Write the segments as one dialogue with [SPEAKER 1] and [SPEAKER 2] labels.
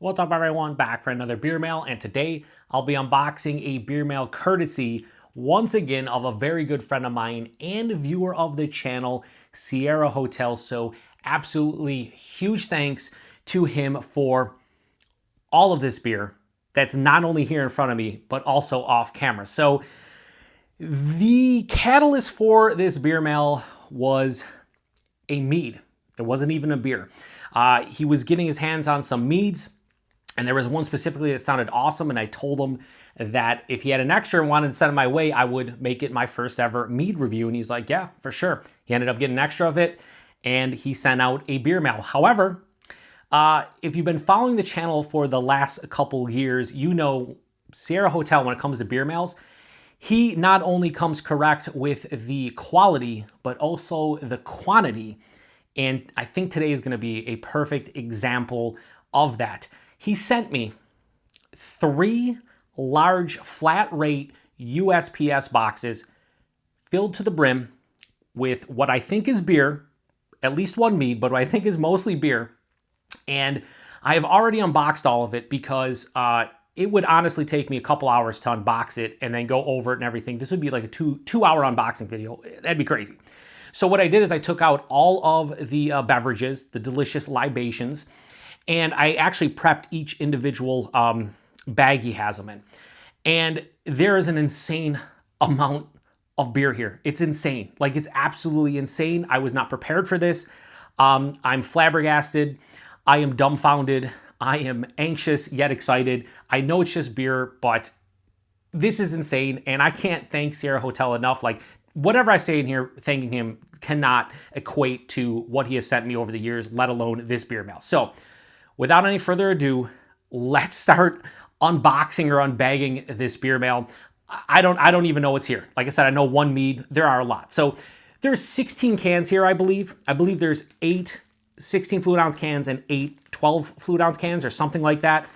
[SPEAKER 1] What's up, everyone? Back for another beer mail, and today I'll be unboxing a beer mail courtesy once again of a very good friend of mine and viewer of the channel, Sierra Hotel. So absolutely huge thanks to him for all of this beer that's not only here in front of me but also off camera. So the catalyst for this beer mail was a mead. It wasn't even a beer. He was getting his hands on some meads, and there was one specifically that sounded awesome, and I told him that if he had an extra and wanted to send it my way, I would make it my first ever mead review, and he's like, yeah, for sure. He ended up getting an extra of it, and he sent out a beer mail. However, if you've been following the channel for the last couple years, you know Sierra Hotel, when it comes to beer mails, he not only comes correct with the quality, but also the quantity. And I think today is going to be a perfect example of that. He sent me 3 large flat rate USPS boxes filled to the brim with what I think is beer, at least one mead, but what I think is mostly beer. And I have already unboxed all of it because it would honestly take me a couple hours to unbox it and then go over it and everything. This would be like a two-hour unboxing video. That'd be crazy. So what I did is I took out all of the beverages, the delicious libations, and I actually prepped each individual bag he has them in. And there is an insane amount of beer here. It's insane. Like, it's absolutely insane. I was not prepared for this. I'm flabbergasted. I am dumbfounded. I am anxious yet excited. I know it's just beer, but this is insane, and I can't thank Sierra Hotel enough. Like, whatever I say in here, thanking him cannot equate to what he has sent me over the years, let alone this beer mail. So, without any further ado, let's start unboxing or unbagging this beer mail. I don't even know what's here. Like I said, I know one mead. There are a lot. So there's 16 cans here, I believe. I believe there's 8 16 fluid ounce cans and 8 12 fluid ounce cans or something like that.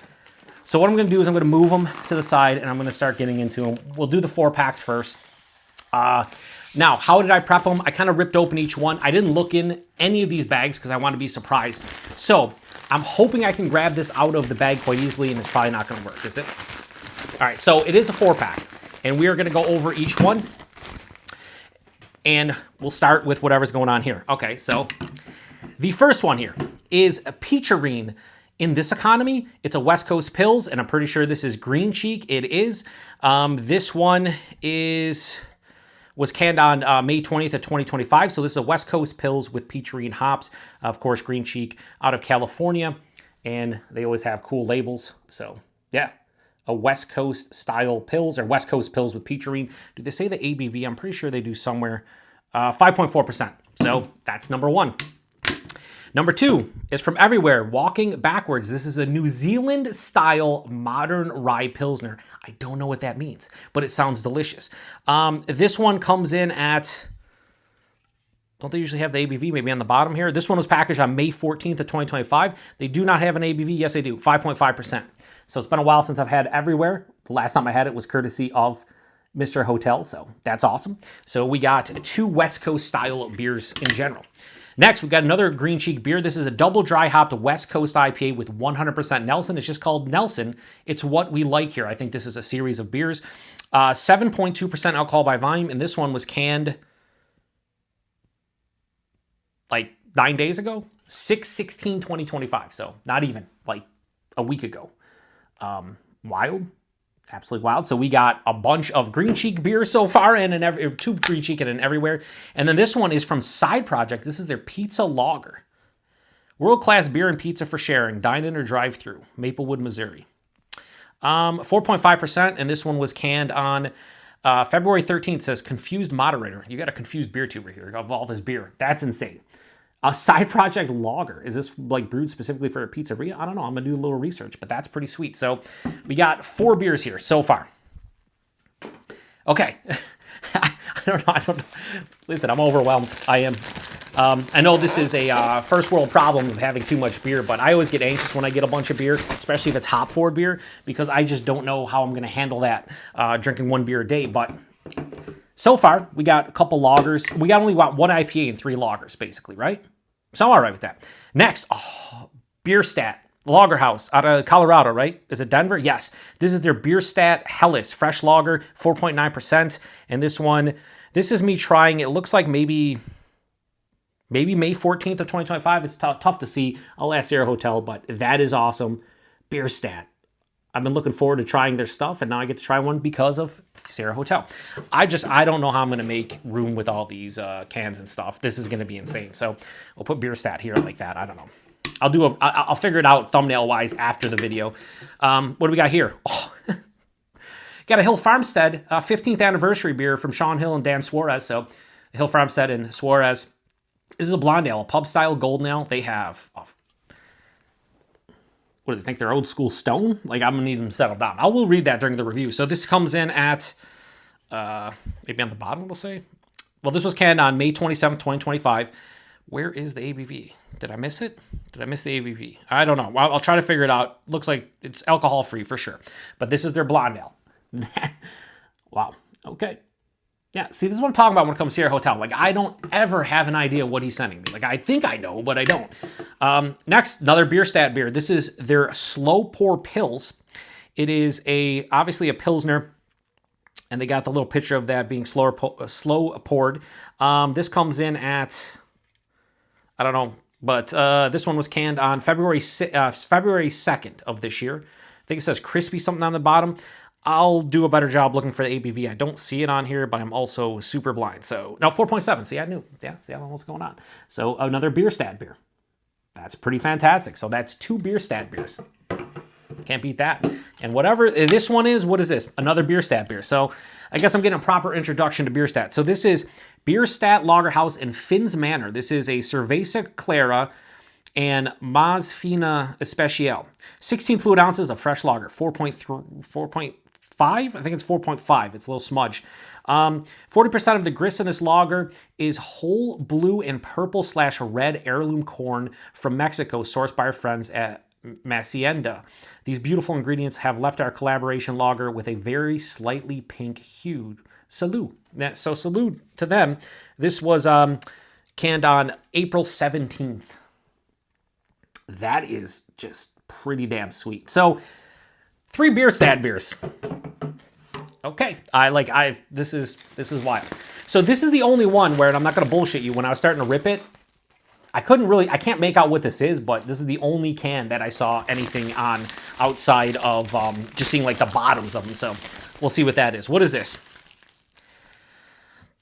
[SPEAKER 1] So what I'm going to do is I'm going to move them to the side and I'm going to start getting into them. We'll do the 4-packs first. Now, how did I prep them? I kind of ripped open each one. I didn't look in any of these bags because I want to be surprised. So I'm hoping I can grab this out of the bag quite easily, and it's probably not going to work, is it? All right, so it is a 4-pack, and we are going to go over each one, and we'll start with whatever's going on here. Okay, so the first one here is a PaTroll. In this economy, it's a West Coast Pils, and I'm pretty sure this is Green Cheek. It is. This one was canned on May 20th of 2025. So this is a West Coast Pils with PaTroll hops. Of course, Green Cheek out of California. And they always have cool labels. So yeah, a West Coast style Pils, or West Coast Pils with PaTroll. Do they say the ABV? I'm pretty sure they do somewhere. 5.4%. So that's number 1. Number 2 is from Everywhere, Walking Backwards. This is a New Zealand-style modern rye Pilsner. I don't know what that means, but it sounds delicious. This one comes in at, don't they usually have the ABV maybe on the bottom here? This one was packaged on May 14th of 2025. They do not have an ABV. Yes, they do, 5.5%. So it's been a while since I've had Everywhere. The last time I had it was courtesy of Mr. Hotel, so that's awesome. So we got 2 West Coast-style beers in general. Next, we've got another Green Cheek beer. This is a double dry hopped West Coast IPA with 100% Nelson. It's just called Nelson. It's what we like here. I think this is a series of beers. 7.2% alcohol by volume, and this one was canned like 9 days ago. 6/16/2025, so not even like a week ago. Wild. Absolutely wild. So we got a bunch of Green Cheek beers so far, and 2 Green Cheek and an Everywhere. And then this one is from Side Project. This is their Pizza Lager. World-class beer and pizza for sharing. Dine in or drive through. Maplewood, Missouri. 4.5%, and this one was canned on February 13th. It says Confused Moderator. You got a confused beer tuber here of all this beer. That's insane. A Side Project Lager. Is this like brewed specifically for a pizzeria? I don't know. I'm going to do a little research, but that's pretty sweet. So we got 4 beers here so far. Okay. I don't know. Listen, I'm overwhelmed. I am. I know this is a first world problem of having too much beer, but I always get anxious when I get a bunch of beer, especially if it's hop forward beer, because I just don't know how I'm going to handle that drinking 1 beer a day. But so far, we got a couple lagers. We got only 1 IPA and 3 lagers, basically, right? So I'm all right with that. Next, beer stat. Lager House out of Colorado, right? Is it Denver? Yes. This is their Bierstadt Helles fresh lager, 4.9%. And this one, this is me trying. It looks like maybe May 14th of 2025. It's tough to see. I'll ask Sierra Hotel, but that is awesome. Bierstadt. I've been looking forward to trying their stuff, and now I get to try one because of Sierra Hotel. I don't know how I'm going to make room with all these cans and stuff. This is going to be insane. So we'll put Bierstadt here like that. I don't know. I'll figure it out thumbnail-wise after the video. What do we got here? Oh. Got a Hill Farmstead 15th anniversary beer from Sean Hill and Dan Suarez. So Hill Farmstead and Suarez. This is a blonde ale, a pub-style golden ale. They have, what do they think, they're old school stone? Like, I'm going to need them settled down. I will read that during the review. So this comes in at, maybe on the bottom, we'll say. Well, this was canned on May 27th, 2025. Where is the ABV? Did I miss it? Did I miss the ABV? I don't know. I'll try to figure it out. Looks like it's alcohol-free for sure. But this is their blonde ale. Wow. Okay. Yeah, see, this is what I'm talking about when it comes to Sierra Hotel. Like, I don't ever have an idea what he's sending me. Like, I think I know, but I don't. Next, another Bierstadt beer. This is their Slow Pour Pils. It is obviously a Pilsner, and they got the little picture of that being slow poured. This comes in at, I don't know, but this one was canned on February 2nd of this year. I think it says crispy something on the bottom. I'll do a better job looking for the ABV. I don't see it on here, but I'm also super blind. So, no, 4.7. See, I knew. Yeah, see, I don't know what's going on. So, another Bierstadt beer. That's pretty fantastic. So, that's 2 Bierstadt beers. Can't beat that. And whatever this one is, what is this? Another Bierstadt beer. So, I guess I'm getting a proper introduction to Bierstadt. So, this is Bierstadt Lager House in Finn's Manor. This is a Cerveza Clara and Mas Fina Especial. 16 fluid ounces of fresh lager, 4.5. I think it's 4.5. It's a little smudge. 40% of the grist in this lager is whole blue and purple/red heirloom corn from Mexico, sourced by our friends at Macienda. These beautiful ingredients have left our collaboration lager with a very slightly pink hue. Salute. So salute to them. This was canned on April 17th. That is just pretty damn sweet. So 3 Bierstadt beers. Okay, this is wild. So this is the only one where, and I'm not gonna bullshit you, when I was starting to rip it, I can't make out what this is, but this is the only can that I saw anything on outside of just seeing like the bottoms of them. So we'll see what that is. What is this?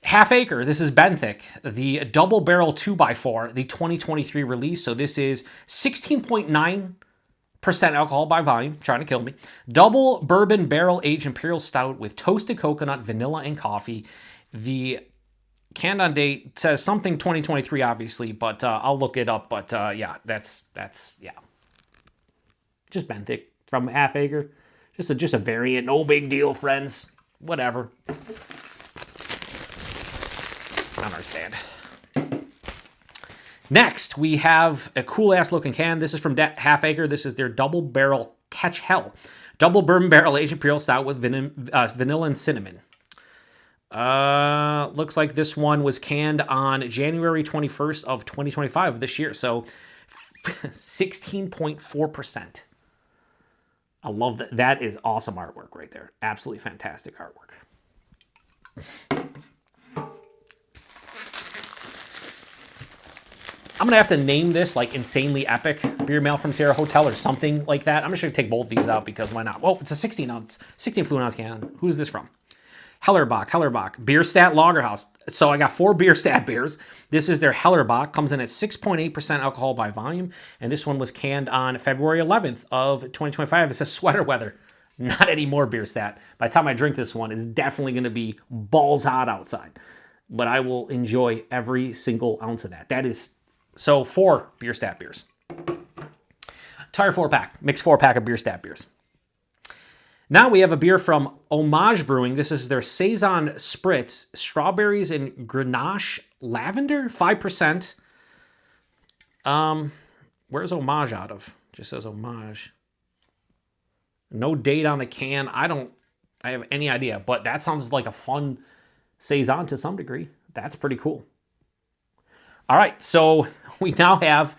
[SPEAKER 1] Half Acre. This is Benthic, the double barrel 2x4, the 2023 release. So this is 16.9% alcohol by volume, trying to kill me. Double bourbon barrel aged imperial stout with toasted coconut, vanilla, and coffee. The canned on date says something 2023, obviously, but I'll look it up. But yeah, that's yeah, just Benthic from Half Acre. Just a variant, no big deal, friends. Whatever. I don't understand. Next, we have a cool-ass looking can. This is from Half Acre. This is their Double Barrel Catch Hell. Double Bourbon Barrel Aged Imperial Stout with vanilla and cinnamon. Looks like this one was canned on January 21st of 2025 of this year. So 16.4%. I love that. That is awesome artwork right there. Absolutely fantastic artwork. I'm going to have to name this like Insanely Epic Beer Mail from Sierra Hotel or something like that. I'm just going to take both these out because why not? Well, it's a 16 fluid ounce can. Who is this from? Hellerbach. Bierstadt Lager House. So I got 4 Bierstadt beers. This is their Hellerbach. Comes in at 6.8% alcohol by volume. And this one was canned on February 11th of 2025. It says sweater weather. Not anymore Bierstadt. By the time I drink this one, it's definitely going to be balls hot outside. But I will enjoy every single ounce of that. That is... So 4 Bierstadt beers. Entire 4-pack. Mixed 4-pack of Bierstadt beers. Now we have a beer from Homage Brewing. This is their Saison Spritz. Strawberries and Grenache Lavender. 5%. Where's Homage out of? Just says Homage. No date on the can. I have any idea. But that sounds like a fun Saison to some degree. That's pretty cool. All right, so we now have,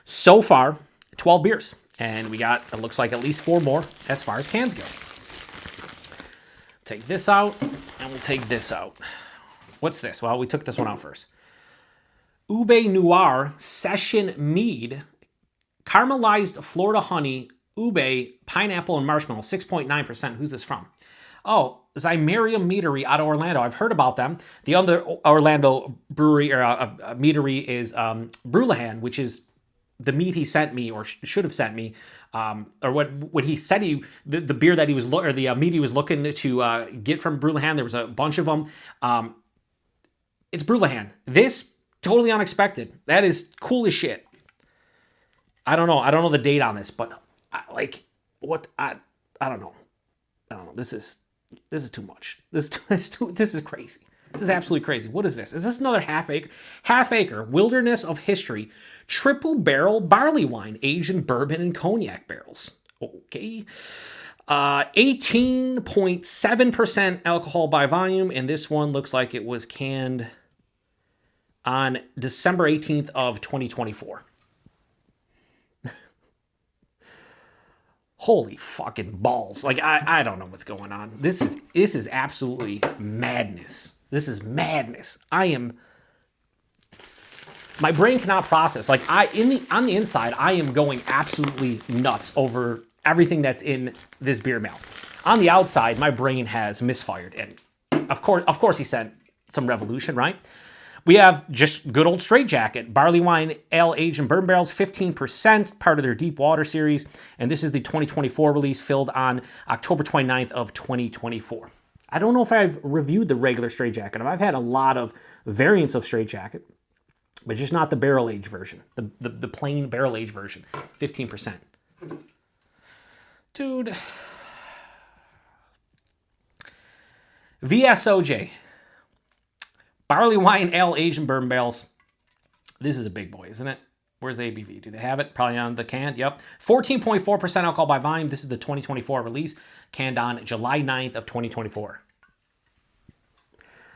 [SPEAKER 1] so far, 12 beers. And we got, it looks like at least 4 more as far as cans go. Take this out, and we'll take this out. What's this? Well, we took this one out first. Ube Noir Session Mead, caramelized Florida honey, ube, pineapple, and marshmallow, 6.9%. Who's this from? Oh, Zymarium Meadery out of Orlando. I've heard about them. The other Orlando brewery or meadery is Brulahan, which is the mead he sent me, or should have sent me, or what he said the beer that he was or the mead he was looking to get from Brulahan. There was a bunch of them. It's Brulahan. This totally unexpected. That is cool as shit. I don't know. I don't know the date on this, but I don't know. This is too much. This is crazy. This is absolutely crazy. What is this? Is this another half acre wilderness of history triple barrel barley wine aged in bourbon and cognac barrels? Okay. 18.7% alcohol by volume, and this one looks like it was canned on December 18th of 2024. Holy fucking balls. Like, I don't know what's going on. This is absolutely madness. This is madness. My brain cannot process. Like, on the inside, I am going absolutely nuts over everything that's in this beer mail. On the outside, my brain has misfired. And of course he sent some revolution, right? We have just good old Straight Jacket, barley wine, ale aged in bourbon barrels, 15%, part of their Deep Water series. And this is the 2024 release, filled on October 29th of 2024. I don't know if I've reviewed the regular Straight Jacket. I've had a lot of variants of Straight Jacket, but just not the barrel aged version, the plain barrel aged version, 15%. Dude. VSOJ. Barley wine, ale, aged in bourbon barrels. This is a big boy, isn't it? Where's the ABV? Do they have it? Probably on the can. Yep. 14.4% alcohol by volume. This is the 2024 release, canned on July 9th of 2024.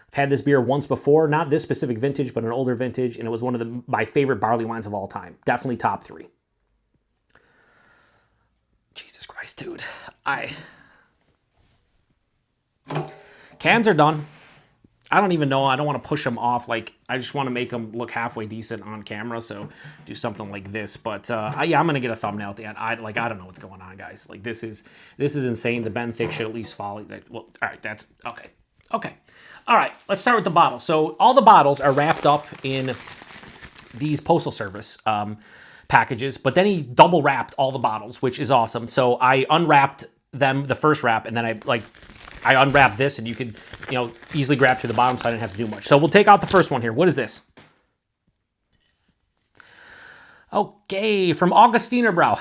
[SPEAKER 1] I've had this beer once before, not this specific vintage, but an older vintage, and it was one of my favorite barley wines of all time. Definitely top 3. Jesus Christ, dude. Cans are done. I don't even know. I don't want to push them off. Like, I just want to make them look halfway decent on camera. So do something like this. But yeah, I'm gonna get a thumbnail at the end. I don't know what's going on, guys. Like, this is insane. The Ben Thick should at least follow that. Well, all right, that's okay. Okay, all right. Let's start with the bottle. So all the bottles are wrapped up in these Postal Service packages, but then he double wrapped all the bottles, which is awesome. So I unwrapped them, the first wrap, and then I unwrapped this, and you could, easily grab to the bottom, so I didn't have to do much. So we'll take out the first one here. What is this? Okay, from Augustiner Brau.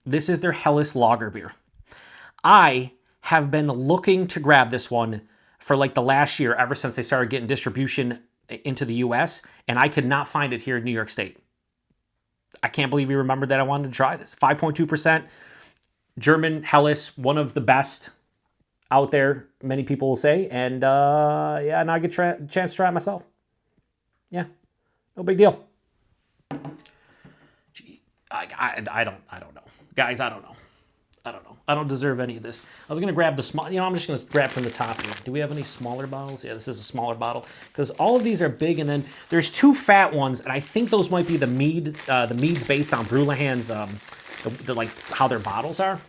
[SPEAKER 1] This is their Helles Lager beer. I have been looking to grab this one for like the last year, ever since they started getting distribution into the U.S., and I could not find it here in New York State. I can't believe you remembered that I wanted to try this. 5.2%. German Helles, one of the best out there, many people will say. And yeah, now I get a chance to try it myself. Yeah, no big deal. Gee, I don't know. Guys, I don't know. I don't deserve any of this. I was going to grab the small, I'm just going to grab from the top here. Do we have any smaller bottles? Yeah, this is a smaller bottle, because all of these are big, and then there's 2 fat ones, and I think those might be the mead. The mead's based on Brulahan's, the like how their bottles are.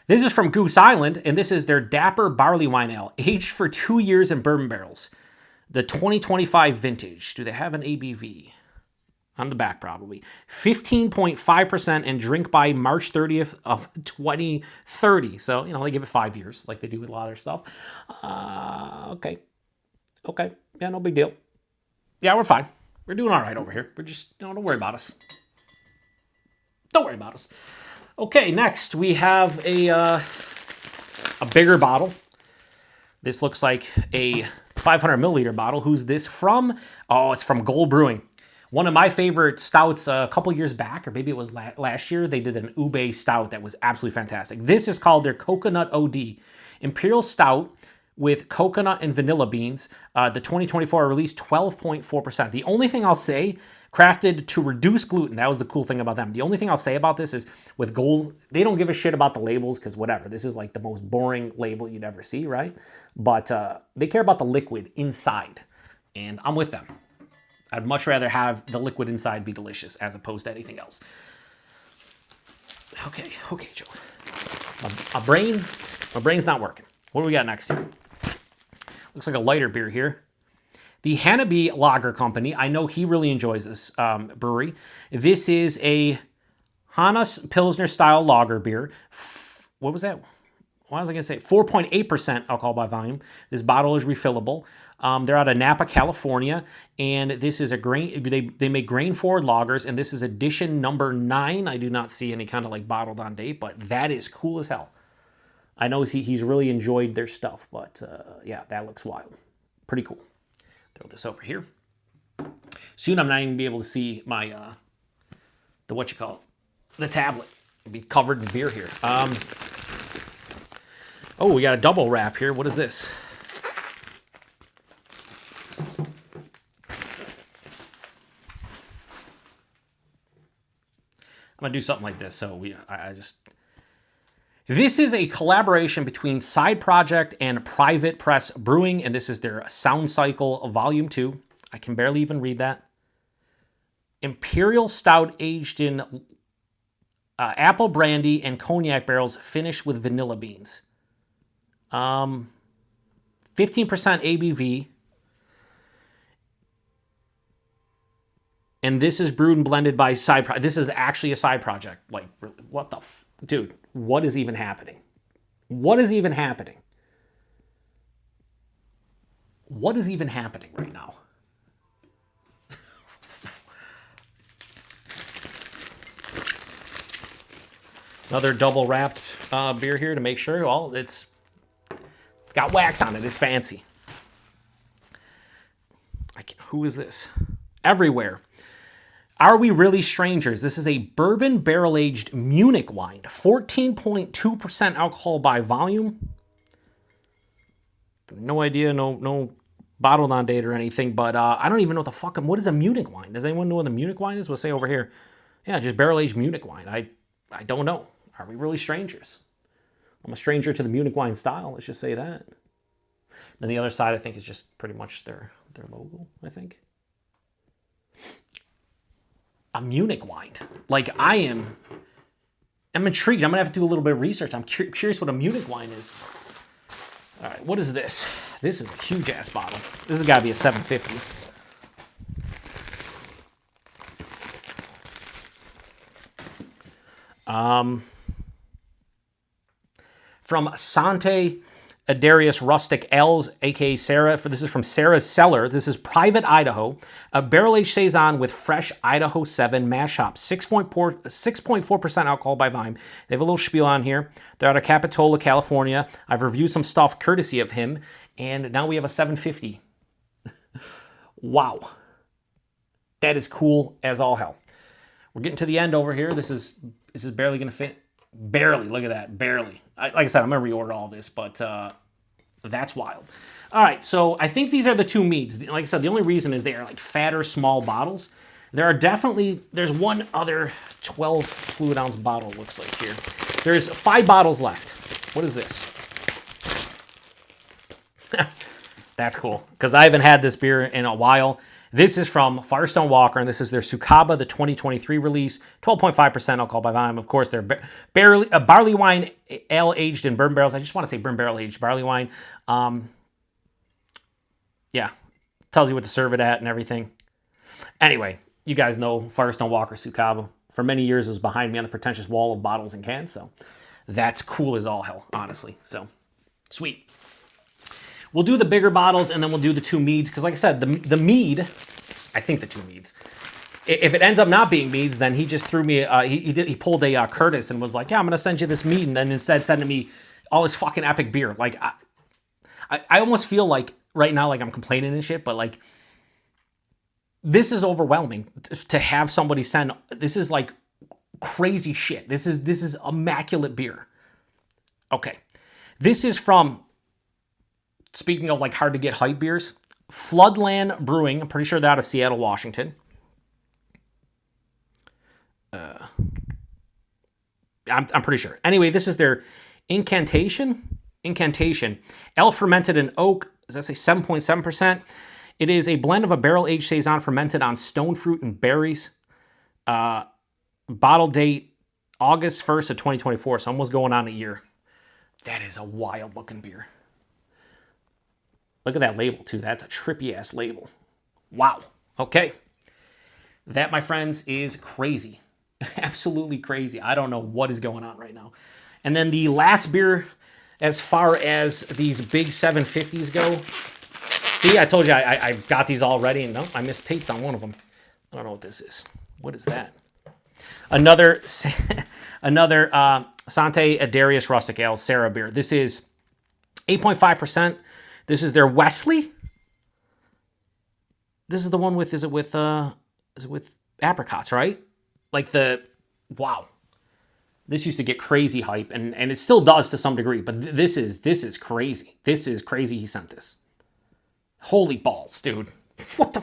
[SPEAKER 1] This is from Goose Island, and this is their Dapper Barley Wine Ale, aged for 2 years in bourbon barrels. The 2025 vintage. Do they have an ABV? On the back, probably. 15.5%, and drink by March 30th of 2030. So, they give it 5 years, like they do with a lot of their stuff. Okay. Yeah, no big deal. Yeah, we're fine. We're doing all right over here. We're just, don't worry about us. Don't worry about us. Okay, next we have a bigger bottle. This looks like a 500 milliliter bottle. Who's this from? Oh, it's from Gold Brewing. One of my favorite stouts a couple years back, or maybe it was last year, they did an ube stout that was absolutely fantastic. This is called their Coconut OD Imperial Stout with coconut and vanilla beans. The 2024 release, 12.4%. The only thing I'll say, crafted to reduce gluten. That was the cool thing about them. The only thing I'll say about this is with gold, they don't give a shit about the labels because whatever. This is like the most boring label you'd ever see, right? But they care about the liquid inside, and I'm with them. I'd much rather have the liquid inside be delicious as opposed to anything else. Okay, Joe. My brain's not working. What do we got next here? Looks like a lighter beer here. The Hanneby Lager Company. I know he really enjoys this brewery. This is a Hannes Pilsner style lager beer. What was that? What was I going to say? 4.8% alcohol by volume. This bottle is refillable. They're out of Napa, California, and this is a grain. They make grain-forward lagers, and this is edition number 9. I do not see any kind of like bottled on date, but that is cool as hell. I know he's really enjoyed their stuff, but yeah, that looks wild. Pretty cool. Throw this over here. Soon I'm not even gonna be able to see my the tablet. It'll be covered in beer here. Oh, we got a double wrap here. What is this? I'm gonna do something like this. So this is a collaboration between Side Project and Private Press Brewing, and this is their Sound Cycle Volume 2. I can barely even read that. Imperial Stout aged in apple brandy and cognac barrels, finished with vanilla beans. 15% ABV. And this is brewed and blended by Side Project. This is actually a side project. Like, what the dude, what is even happening? What is even happening? What is even happening right now? Another double wrapped beer here to make sure. Well, it's got wax on it. It's fancy. Who is this? Everywhere. Are We Really Strangers? This is a bourbon barrel-aged Munich wine. 14.2% alcohol by volume. No idea, no bottled on date or anything, but I don't even know what is a Munich wine? Does anyone know what a Munich wine is? We'll say over here. Yeah, just barrel-aged Munich wine. I don't know. Are we really strangers? I'm a stranger to the Munich wine style. Let's just say that. And the other side, I think, is just pretty much their logo, I think. A Munich wine. Like, I'm intrigued. I'm going to have to do a little bit of research. I'm curious what a Munich wine is. All right, what is this? This is a huge-ass bottle. This has got to be a 750. From Sante Adarius Rustic Ales, a.k.a. Sarah. This is from Sarah's Cellar. This is Private Idaho. A barrel-aged Saison with fresh Idaho 7 mash hops. 6.4% alcohol by volume. They have a little spiel on here. They're out of Capitola, California. I've reviewed some stuff courtesy of him. And now we have a 750. Wow. That is cool as all hell. We're getting to the end over here. This is barely going to fit. Barely. Look at that. Barely. Like I said, I'm going to reorder all this, but that's wild. All right, so I think these are the two meads. Like I said, the only reason is they are like fatter, small bottles. There's one other 12 fluid ounce bottle, it looks like here. There's 5 bottles left. What is this? That's cool, because I haven't had this beer in a while. This is from Firestone Walker, and this is their Sukaba, the 2023 release. 12.5% alcohol by volume. Of course, they're barley wine ale aged in bourbon barrels. I just want to say bourbon barrel aged barley wine. Yeah, tells you what to serve it at and everything. Anyway, you guys know Firestone Walker Sukaba. For many years, it was behind me on the pretentious wall of bottles and cans, so that's cool as all hell, honestly. So, sweet. We'll do the bigger bottles, and then we'll do the 2 meads, because like I said, the mead, I think the 2 meads. If it ends up not being meads, then he just threw me, he pulled a Curtis and was like, yeah, I'm going to send you this mead, and then instead sending me all this fucking epic beer. Like, I almost feel like right now, like I'm complaining and shit, but like, this is overwhelming to have somebody send, this is like crazy shit. This is immaculate beer. Okay. This is from speaking of like hard to get hype beers, Floodland Brewing, I'm pretty sure they're out of Seattle, Washington. I'm pretty sure. Anyway, this is their Incantation. Ale fermented in oak. Does that say 7.7%? It is a blend of a barrel-aged saison fermented on stone fruit and berries. Bottle date August 1st of 2024, so almost going on a year. That is a wild-looking beer. Look at that label, too. That's a trippy-ass label. Wow. Okay. That, my friends, is crazy. Absolutely crazy. I don't know what is going on right now. And then the last beer, as far as these big 750s go. See, I told you I got these all ready, and no, I mistaped on one of them. I don't know what this is. What is that? Another Sante Adarius Rustic Ale, Sarah beer. This is 8.5%. This is their Wesley. This is the one with, is it with apricots, right? Like wow. This used to get crazy hype, and it still does to some degree, but this is crazy. This is crazy he sent this. Holy balls, dude. What the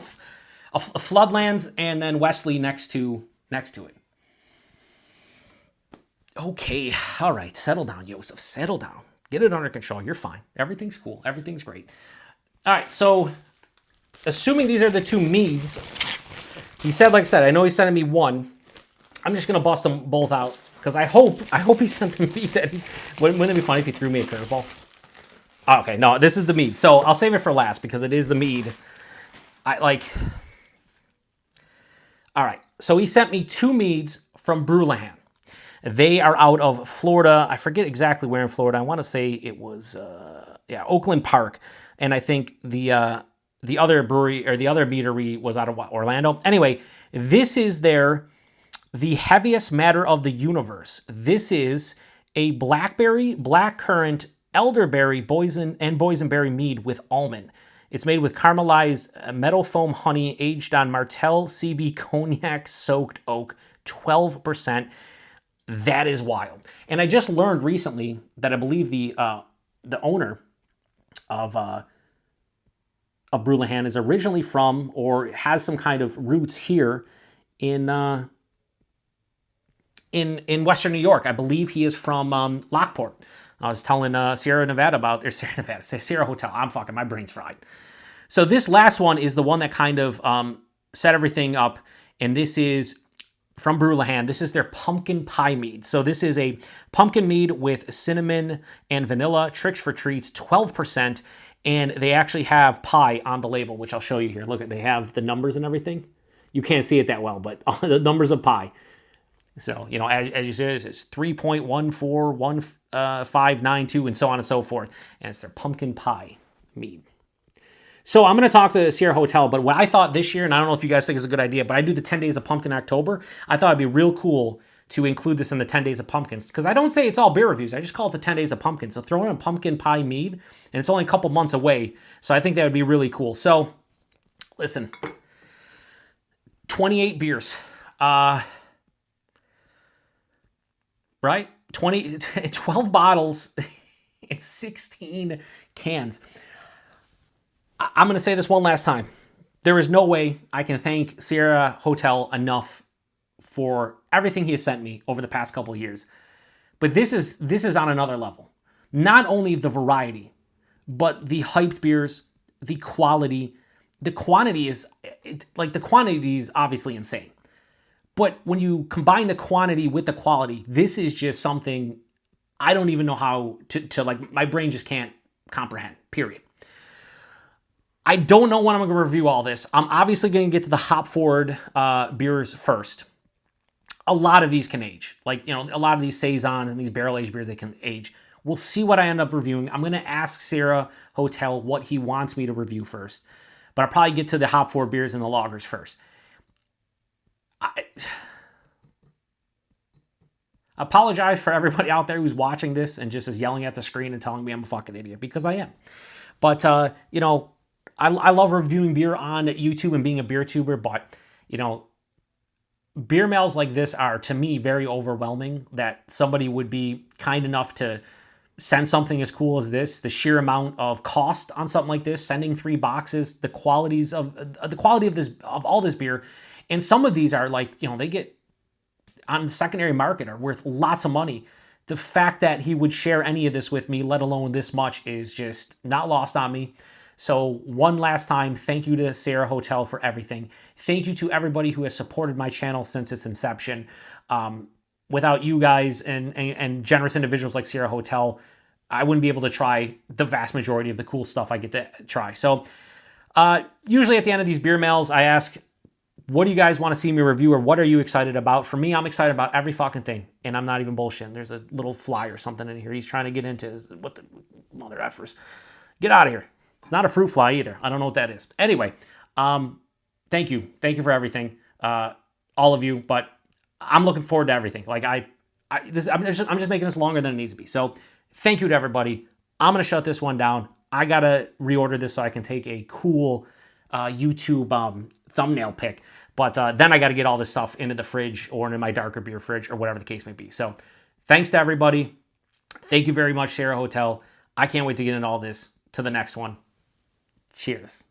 [SPEAKER 1] Floodlands and then Wesley next to it. Okay, all right, settle down, Joseph, settle down. Get it under control, you're fine. Everything's cool, everything's great. All right, so assuming these are the two meads, he said, like I said, I know he's sending me one. I'm just gonna bust them both out because I hope he sent the mead. Wouldn't it be funny if he threw me a curveball? Oh, okay, no, this is the mead. So I'll save it for last because it is the mead. All right, so he sent me two meads from Brulahan. They are out of Florida. I forget exactly where in Florida. I want to say it was Oakland Park, and I think the other brewery or the other meadery was out of Orlando. Anyway, this is the heaviest matter of the universe. This is a blackberry, blackcurrant, elderberry, boysenberry mead with almond. It's made with caramelized meadow foam honey aged on Martell CB cognac soaked oak, 12%. That is wild. And I just learned recently that I believe the owner of Brulahan is originally from or has some kind of roots here in Western New York. I believe he is from Lockport. I was telling Sierra Hotel. My brain's fried. So this last one is the one that kind of set everything up, and this is from Brulahan. This is their pumpkin pie mead. So this is a pumpkin mead with cinnamon and vanilla, tricks for treats, 12%, and they actually have pie on the label, which I'll show you here. Look, they have the numbers and everything. You can't see it that well, but the numbers of pie. So, as you say, it's 3.141592 and so on and so forth. And it's their pumpkin pie mead. So I'm going to talk to Sierra Hotel, but what I thought this year, and I don't know if you guys think it's a good idea, but I do the 10 Days of Pumpkin October. I thought it'd be real cool to include this in the 10 Days of Pumpkins, because I don't say it's all beer reviews. I just call it the 10 Days of Pumpkin. So throw in a pumpkin pie mead, and it's only a couple months away. So I think that would be really cool. So, listen, 28 beers. Right? 12 bottles and 16 cans. I'm going to say this one last time. There is no way I can thank Sierra Hotel enough for everything he has sent me over the past couple of years. But this is on another level. Not only the variety, but the hyped beers, the quality. The quantity is obviously insane. But when you combine the quantity with the quality, this is just something I don't even know how to my brain just can't comprehend, period. I don't know when I'm going to review all this. I'm obviously going to get to the hop forward beers first. A lot of these can age. A lot of these saisons and these barrel-aged beers, they can age. We'll see what I end up reviewing. I'm going to ask Sierra Hotel what he wants me to review first. But I'll probably get to the hop forward beers and the lagers first. I apologize for everybody out there who's watching this and just is yelling at the screen and telling me I'm a fucking idiot, because I am. But, I love reviewing beer on YouTube and being a beer tuber, but, beer mails like this are, to me, very overwhelming, that somebody would be kind enough to send something as cool as this, the sheer amount of cost on something like this, sending 3 boxes, the quality of this, of all this beer. And some of these are like, you know, they get on the secondary market are worth lots of money. The fact that he would share any of this with me, let alone this much, is just not lost on me. So one last time, thank you to Sierra Hotel for everything. Thank you to everybody who has supported my channel since its inception. Without you guys and generous individuals like Sierra Hotel, I wouldn't be able to try the vast majority of the cool stuff I get to try. So usually at the end of these beer mails, I ask, what do you guys want to see me review, or what are you excited about? For me, I'm excited about every fucking thing, and I'm not even bullshitting. There's a little fly or something in here he's trying to get into. What the mother effers? Get out of here. It's not a fruit fly either. I don't know what that is. Anyway, thank you. Thank you for everything, all of you. But I'm looking forward to everything. Like I'm just making this longer than it needs to be. So thank you to everybody. I'm gonna shut this one down. I gotta reorder this so I can take a cool YouTube thumbnail pic. But then I got to get all this stuff into the fridge or into my darker beer fridge or whatever the case may be. So thanks to everybody. Thank you very much, Sierra Hotel. I can't wait to get into all this. To the next one. Cheers.